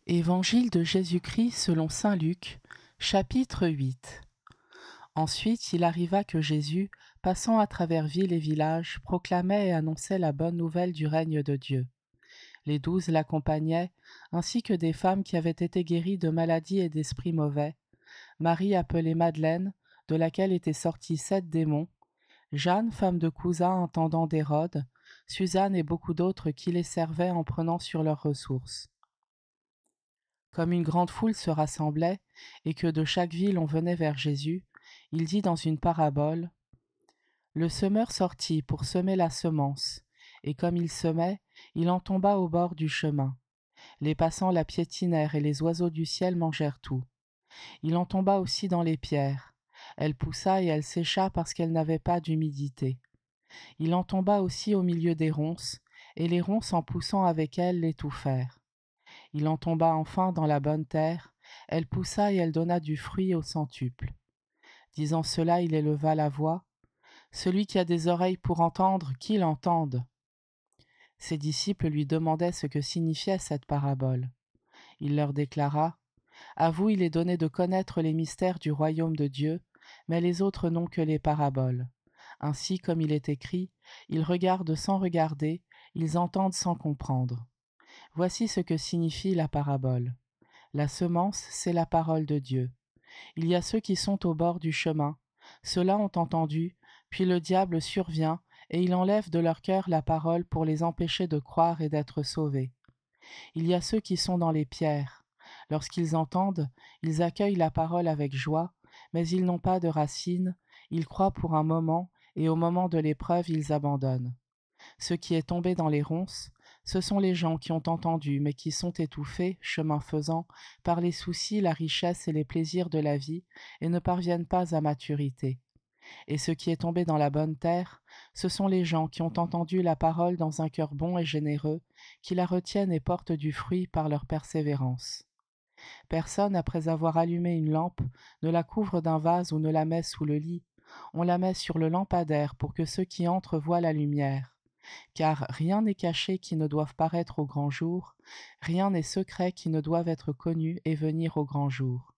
Évangile de Jésus-Christ selon saint Luc, chapitre 8. Ensuite il arriva que Jésus, passant à travers villes et villages, proclamait et annonçait la bonne nouvelle du règne de Dieu. Les 12 l'accompagnaient, ainsi que des femmes qui avaient été guéries de maladies et d'esprits mauvais, Marie appelée Madeleine, de laquelle étaient sortis 7 démons, Jeanne, femme de Cousin, intendant d'Hérode, Suzanne et beaucoup d'autres qui les servaient en prenant sur leurs ressources. Comme une grande foule se rassemblait, et que de chaque ville on venait vers Jésus, il dit dans une parabole : Le semeur sortit pour semer la semence, et comme il semait, il en tomba au bord du chemin. Les passants la piétinèrent, et les oiseaux du ciel mangèrent tout. Il en tomba aussi dans les pierres. Elle poussa et elle sécha parce qu'elle n'avait pas d'humidité. Il en tomba aussi au milieu des ronces, et les ronces en poussant avec elle l'étouffèrent. Il en tomba enfin dans la bonne terre, elle poussa et elle donna du fruit au centuple. Disant cela, il éleva la voix : Celui qui a des oreilles pour entendre, qu'il entende. Ses disciples lui demandaient ce que signifiait cette parabole. Il leur déclara : À vous il est donné de connaître les mystères du royaume de Dieu, mais les autres n'ont que les paraboles. Ainsi, comme il est écrit, ils regardent sans regarder, ils entendent sans comprendre. Voici ce que signifie la parabole. La semence, c'est la parole de Dieu. Il y a ceux qui sont au bord du chemin. Ceux-là ont entendu, puis le diable survient, et il enlève de leur cœur la parole pour les empêcher de croire et d'être sauvés. Il y a ceux qui sont dans les pierres. Lorsqu'ils entendent, ils accueillent la parole avec joie, mais ils n'ont pas de racines, ils croient pour un moment, et au moment de l'épreuve, ils abandonnent. Ce qui est tombé dans les ronces, ce sont les gens qui ont entendu, mais qui sont étouffés, chemin faisant, par les soucis, la richesse et les plaisirs de la vie, et ne parviennent pas à maturité. Et ce qui est tombé dans la bonne terre, ce sont les gens qui ont entendu la parole dans un cœur bon et généreux, qui la retiennent et portent du fruit par leur persévérance. Personne, après avoir allumé une lampe, ne la couvre d'un vase ou ne la met sous le lit. On la met sur le lampadaire pour que ceux qui entrent voient la lumière. Car rien n'est caché qui ne doive paraître au grand jour, rien n'est secret qui ne doive être connu et venir au grand jour.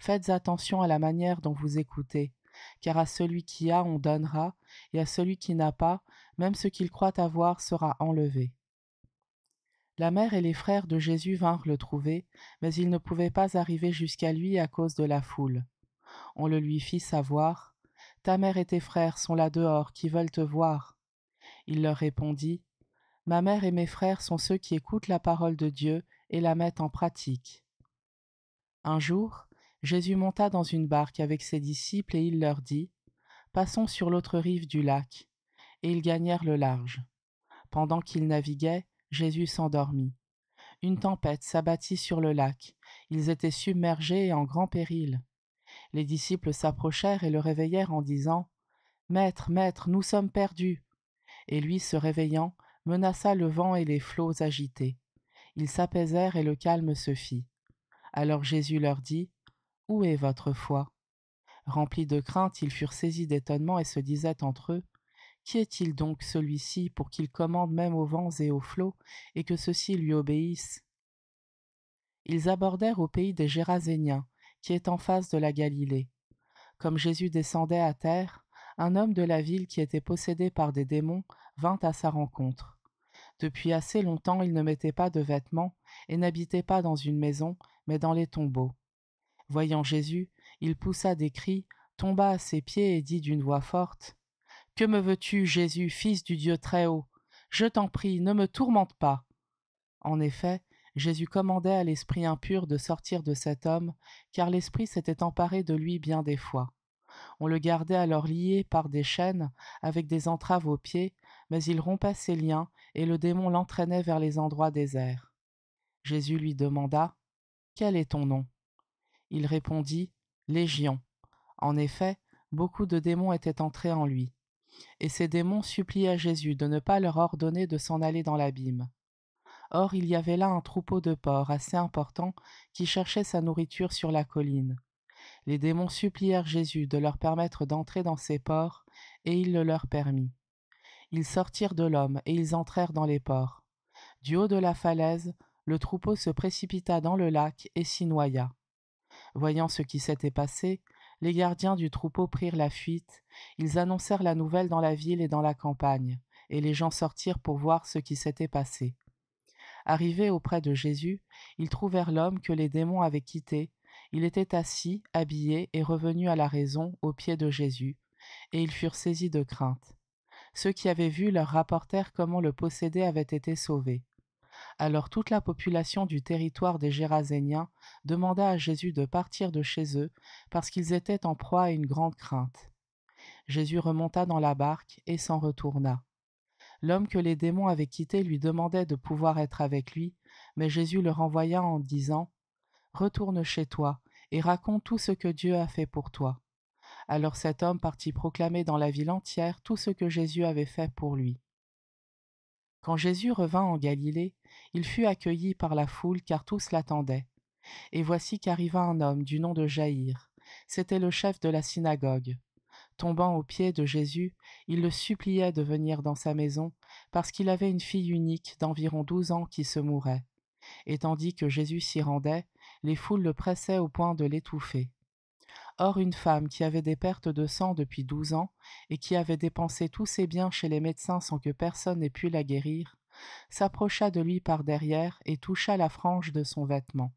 Faites attention à la manière dont vous écoutez, car à celui qui a on donnera, et à celui qui n'a pas, même ce qu'il croit avoir sera enlevé. La mère et les frères de Jésus vinrent le trouver, mais ils ne pouvaient pas arriver jusqu'à lui à cause de la foule. On le lui fit savoir : Ta mère et tes frères sont là dehors, qui veulent te voir. Il leur répondit : Ma mère et mes frères sont ceux qui écoutent la parole de Dieu et la mettent en pratique. Un jour, Jésus monta dans une barque avec ses disciples et il leur dit : Passons sur l'autre rive du lac. Et ils gagnèrent le large. Pendant qu'ils naviguaient, Jésus s'endormit. Une tempête s'abattit sur le lac. Ils étaient submergés et en grand péril. Les disciples s'approchèrent et le réveillèrent en disant : Maître, Maître, nous sommes perdus. Et lui, se réveillant, menaça le vent et les flots agités. Ils s'apaisèrent et le calme se fit. Alors Jésus leur dit : Où est votre foi ? Remplis de crainte, ils furent saisis d'étonnement et se disaient entre eux : Qui est-il donc celui-ci pour qu'il commande même aux vents et aux flots et que ceux-ci lui obéissent ? Ils abordèrent au pays des Géraséniens, qui est en face de la Galilée. Comme Jésus descendait à terre, un homme de la ville qui était possédé par des démons vint à sa rencontre. Depuis assez longtemps, il ne mettait pas de vêtements et n'habitait pas dans une maison, mais dans les tombeaux. Voyant Jésus, il poussa des cris, tomba à ses pieds et dit d'une voix forte : Que me veux-tu, Jésus, fils du Dieu Très-Haut ? Je t'en prie, ne me tourmente pas. En effet, Jésus commandait à l'esprit impur de sortir de cet homme, car l'esprit s'était emparé de lui bien des fois. On le gardait alors lié par des chaînes, avec des entraves aux pieds, mais il rompait ses liens, et le démon l'entraînait vers les endroits déserts. Jésus lui demanda : Quel est ton nom ? Il répondit : Légion. En effet, beaucoup de démons étaient entrés en lui. Et ces démons suppliaient Jésus de ne pas leur ordonner de s'en aller dans l'abîme. Or, il y avait là un troupeau de porcs assez important qui cherchait sa nourriture sur la colline. Les démons supplièrent Jésus de leur permettre d'entrer dans ces porcs, et il le leur permit. Ils sortirent de l'homme, et ils entrèrent dans les porcs. Du haut de la falaise, le troupeau se précipita dans le lac et s'y noya. Voyant ce qui s'était passé, les gardiens du troupeau prirent la fuite, ils annoncèrent la nouvelle dans la ville et dans la campagne, et les gens sortirent pour voir ce qui s'était passé. Arrivés auprès de Jésus, ils trouvèrent l'homme que les démons avaient quitté. Il était assis, habillé et revenu à la raison aux pieds de Jésus, et ils furent saisis de crainte. Ceux qui avaient vu leur rapportèrent comment le possédé avait été sauvé. Alors toute la population du territoire des Géraséniens demanda à Jésus de partir de chez eux, parce qu'ils étaient en proie à une grande crainte. Jésus remonta dans la barque et s'en retourna. L'homme que les démons avaient quitté lui demandait de pouvoir être avec lui, mais Jésus le renvoya en disant « Retourne chez toi et raconte tout ce que Dieu a fait pour toi. » Alors cet homme partit proclamer dans la ville entière tout ce que Jésus avait fait pour lui. Quand Jésus revint en Galilée, il fut accueilli par la foule car tous l'attendaient. Et voici qu'arriva un homme du nom de Jaïr. C'était le chef de la synagogue. Tombant aux pieds de Jésus, il le suppliait de venir dans sa maison, parce qu'il avait une fille unique d'environ 12 ans qui se mourait. Et tandis que Jésus s'y rendait, les foules le pressaient au point de l'étouffer. Or une femme qui avait des pertes de sang depuis 12 ans, et qui avait dépensé tous ses biens chez les médecins sans que personne n'ait pu la guérir, s'approcha de lui par derrière et toucha la frange de son vêtement.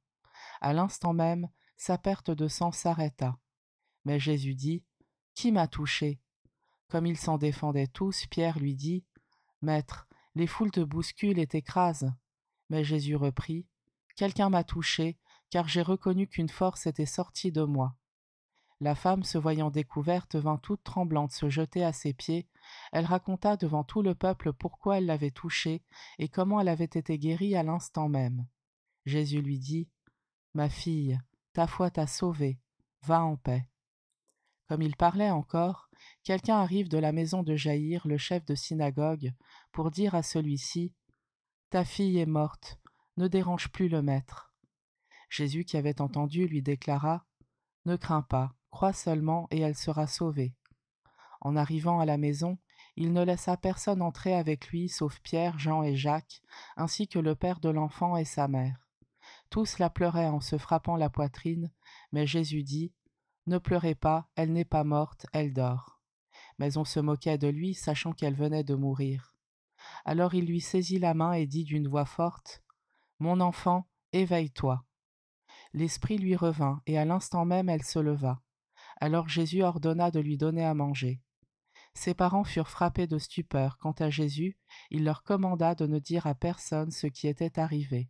À l'instant même, sa perte de sang s'arrêta. Mais Jésus dit « Qui m'a touché ?» Comme ils s'en défendaient tous, Pierre lui dit « Maître, les foules te bousculent et t'écrasent. » Mais Jésus reprit « Quelqu'un m'a touché, car j'ai reconnu qu'une force était sortie de moi. » La femme, se voyant découverte, vint toute tremblante se jeter à ses pieds. Elle raconta devant tout le peuple pourquoi elle l'avait touché et comment elle avait été guérie à l'instant même. Jésus lui dit « Ma fille, ta foi t'a sauvée, va en paix. » Comme il parlait encore, quelqu'un arrive de la maison de Jaïr, le chef de synagogue, pour dire à celui-ci « Ta fille est morte, ne dérange plus le maître. » Jésus, qui avait entendu, lui déclara « Ne crains pas, crois seulement et elle sera sauvée. » En arrivant à la maison, il ne laissa personne entrer avec lui sauf Pierre, Jean et Jacques, ainsi que le père de l'enfant et sa mère. Tous la pleuraient en se frappant la poitrine, mais Jésus dit « Ne pleurez pas, elle n'est pas morte, elle dort. » Mais on se moquait de lui, sachant qu'elle venait de mourir. Alors il lui saisit la main et dit d'une voix forte « Mon enfant, éveille-toi. » L'esprit lui revint, et à l'instant même elle se leva. Alors Jésus ordonna de lui donner à manger. Ses parents furent frappés de stupeur. Quant à Jésus, il leur commanda de ne dire à personne ce qui était arrivé.